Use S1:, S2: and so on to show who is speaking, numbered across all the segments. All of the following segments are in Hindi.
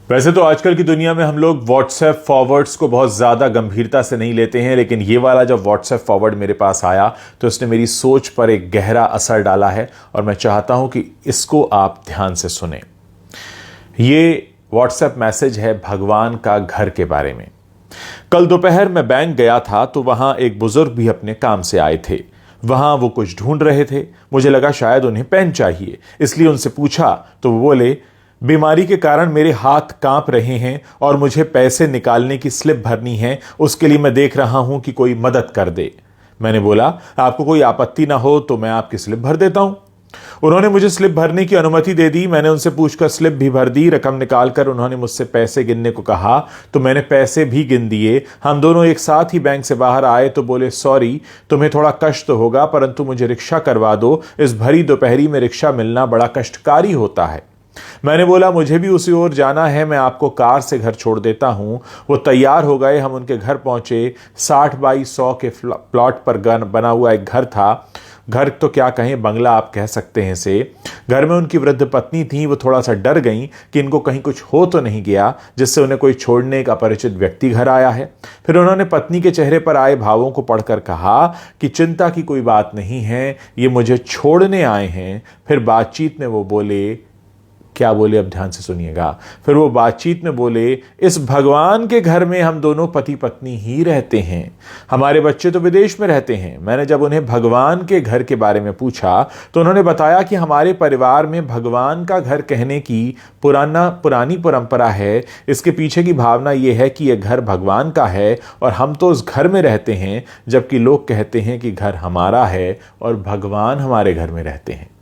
S1: वैसे तो आजकल की दुनिया में हम लोग व्हाट्सएप फॉरवर्ड्स को बहुत ज़्यादा गंभीरता से नहीं लेते हैं, लेकिन ये वाला जब व्हाट्सएप फॉरवर्ड मेरे पास आया तो इसने मेरी सोच पर एक गहरा असर डाला है और मैं चाहता हूं कि इसको आप ध्यान से सुने। ये व्हाट्सएप मैसेज है भगवान का घर के बारे में। कल दोपहर मैं बैंक गया था तो वहां एक बुजुर्ग भी अपने काम से आए थे। वहां वो कुछ ढूंढ रहे थे। मुझे लगा शायद उन्हें पेन चाहिए, इसलिए उनसे पूछा तो वो बोले, बीमारी के कारण मेरे हाथ कांप रहे हैं और मुझे पैसे निकालने की स्लिप भरनी है, उसके लिए मैं देख रहा हूं कि कोई मदद कर दे। मैंने बोला, आपको कोई आपत्ति ना हो तो मैं आपकी स्लिप भर देता हूं। उन्होंने मुझे स्लिप भरने की अनुमति दे दी। मैंने उनसे पूछकर स्लिप भी भर दी। रकम निकालकर उन्होंने मुझसे पैसे गिनने को कहा तो मैंने पैसे भी गिन दिए। हम दोनों एक साथ ही बैंक से बाहर आए तो बोले, सॉरी, तुम्हें थोड़ा कष्ट तो होगा परंतु मुझे रिक्शा करवा दो, इस भरी दोपहरी में रिक्शा मिलना बड़ा कष्टकारी होता है। मैंने बोला, मुझे भी उसी ओर जाना है, मैं आपको कार से घर छोड़ देता हूं। वो तैयार हो गए। हम उनके घर पहुंचे। 60 बाई 100 के प्लॉट पर बना हुआ एक घर था। घर तो क्या कहें, बंगला आप कह सकते हैं इसे। घर में उनकी वृद्ध पत्नी थी। वो थोड़ा सा डर गई कि इनको कहीं कुछ हो तो नहीं गया जिससे उन्हें कोई छोड़ने एक अपरिचित व्यक्ति घर आया है। फिर उन्होंने पत्नी के चेहरे पर आए भावों को पढ़कर कहा कि चिंता की कोई बात नहीं है, ये मुझे छोड़ने आए हैं। फिर बातचीत में वो बोले, क्या बोले अब ध्यान से सुनिएगा। फिर वो बातचीत में बोले, इस भगवान के घर में हम दोनों पति पत्नी ही रहते हैं, हमारे बच्चे तो विदेश में रहते हैं। मैंने जब उन्हें भगवान के घर के बारे में पूछा तो उन्होंने बताया कि हमारे परिवार में भगवान का घर कहने की पुरानी परंपरा है। इसके पीछे की भावना यह है कि यह घर भगवान का है और हम तो उस घर में रहते हैं, जबकि लोग कहते हैं कि घर हमारा है और भगवान हमारे घर में रहते हैं।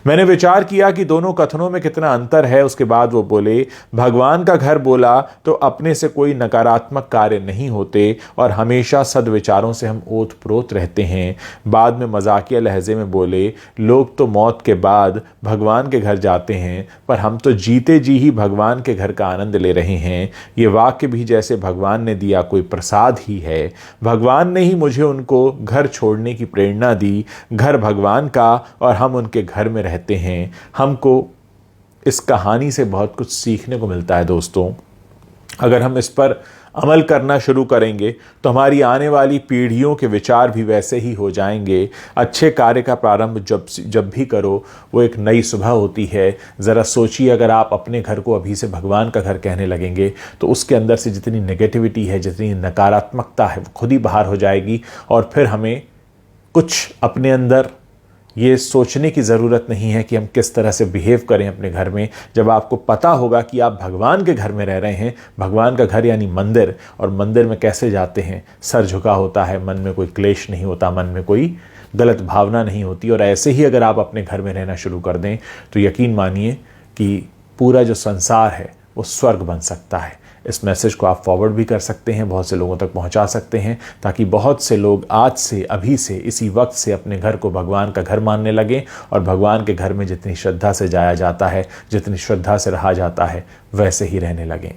S1: मैंने विचार किया कि दोनों कथनों में कितना अंतर है। उसके बाद वो बोले, भगवान का घर बोला तो अपने से कोई नकारात्मक कार्य नहीं होते और हमेशा सद्विचारों से हम ओत प्रोत रहते हैं। बाद में मजाकिया लहजे में बोले, लोग तो मौत के बाद भगवान के घर जाते हैं पर हम तो जीते जी ही भगवान के घर का आनंद ले रहे हैं। ये वाक्य भी जैसे भगवान ने दिया कोई प्रसाद ही है। भगवान ने ही मुझे उनको घर छोड़ने की प्रेरणा दी। घर भगवान का और हम उनके घर में रहते हैं। हमको इस कहानी से बहुत कुछ सीखने को मिलता है दोस्तों। अगर हम इस पर अमल करना शुरू करेंगे तो हमारी आने वाली पीढ़ियों के विचार भी वैसे ही हो जाएंगे। अच्छे कार्य का प्रारंभ जब भी करो वो एक नई सुबह होती है। ज़रा सोचिए, अगर आप अपने घर को अभी से भगवान का घर कहने लगेंगे तो उसके अंदर से जितनी नेगेटिविटी है, जितनी नकारात्मकता है, वो खुद ही बाहर हो जाएगी और फिर हमें कुछ अपने अंदर ये सोचने की ज़रूरत नहीं है कि हम किस तरह से बिहेव करें अपने घर में। जब आपको पता होगा कि आप भगवान के घर में रह रहे हैं, भगवान का घर यानी मंदिर, और मंदिर में कैसे जाते हैं, सर झुका होता है, मन में कोई क्लेश नहीं होता, मन में कोई गलत भावना नहीं होती। और ऐसे ही अगर आप अपने घर में रहना शुरू कर दें तो यकीन मानिए कि पूरा जो संसार है वो स्वर्ग बन सकता है। इस मैसेज को आप फॉरवर्ड भी कर सकते हैं, बहुत से लोगों तक पहुंचा सकते हैं, ताकि बहुत से लोग आज से, अभी से, इसी वक्त से अपने घर को भगवान का घर मानने लगें और भगवान के घर में जितनी श्रद्धा से जाया जाता है, जितनी श्रद्धा से रहा जाता है, वैसे ही रहने लगें।